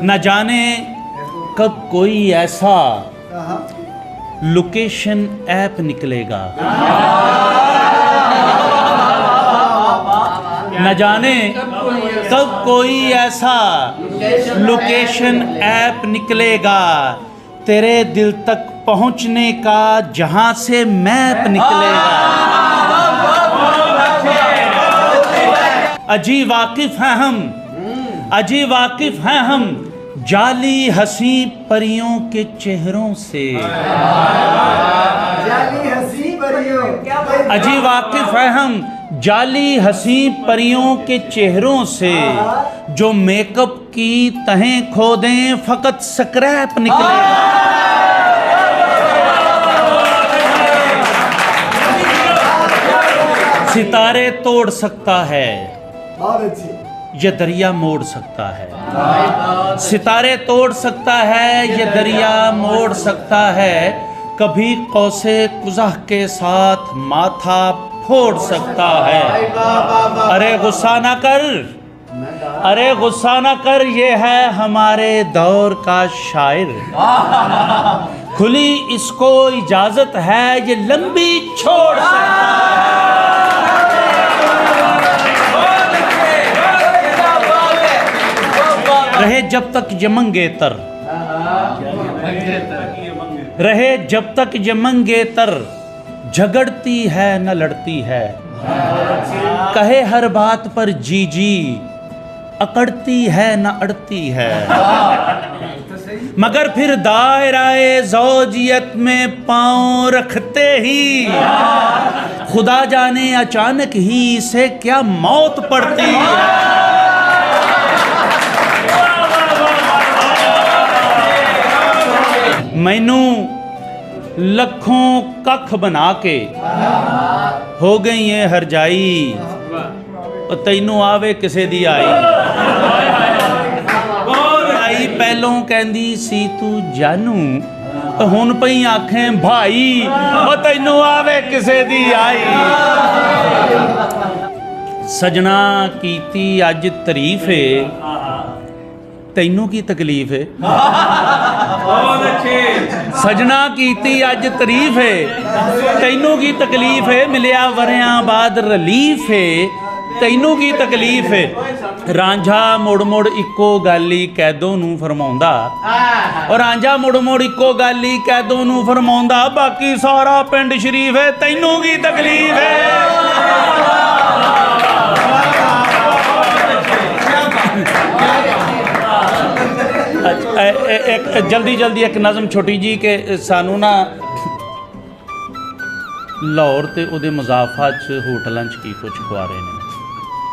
न जाने कब कोई ऐसा लोकेशन ऐप निकलेगा, न जाने कब कोई ऐसा लोकेशन ऐप निकलेगा, तेरे दिल तक पहुंचने का जहां से मैप निकलेगा। अजी वाकिफ हैं हम, अजी वाकिफ हैं हम जाली हंसी परियों के चेहरों से। अजी वाकिफ हैं हम जाली हंसी परियों के चेहरों से, जो मेकअप की तहें खोदें फकत स्क्रैप निकलेगा। सितारे तोड़ सकता है ये दरिया मोड़ सकता है, सितारे तोड़ सकता है ये दरिया मोड़ सकता है, कभी कौसे कुज़ह के साथ माथा फोड़ सकता है। अरे गुस्सा ना कर, अरे गुस्सा ना कर, ये है हमारे दौर का शायर, खुली इसको इजाजत है ये लंबी छोड़ सकता है। रहे जब तक ये मंगेतर, रहे जब तक ये मंगेतर, झगड़ती है न लड़ती है, कहे हर बात पर जी जी, अकड़ती है न अड़ती है, मगर फिर दायराए ज़ौजियत में पांव रखते ही खुदा जाने अचानक ही इसे क्या मौत पड़ती है। मैनू लखों कख बना के हो गई है हरजाई, और तैनू आवे किसे दी आई। आई पहलों कहंदी सी तू जानू, हुण पई आखें भाई, और तैनू आवे किसे दी आई। सजना कीती अज तरीफ है, तैनू की तकलीफ है। सजना कीती अज तरीफ है, तैनू की तकलीफ है, मिलिया वरियां बाद रलीफ है, तैनू की तकलीफ है। रांझा मुड़ मुड़ इको गाली कैदों नू फरमाउंदा, और रांझा मुड़ मुड़ इको गाली कैदों नू फरमाउंदा, बाकी सारा पिंड शरीफ है, तैनू की तकलीफ है। एक जल्दी जल्दी एक नज़म छोटी जी के सानू ना लाहौर ते उहदे मुज़ाफा च होटलों च की कुछ खुआ रहे हैं।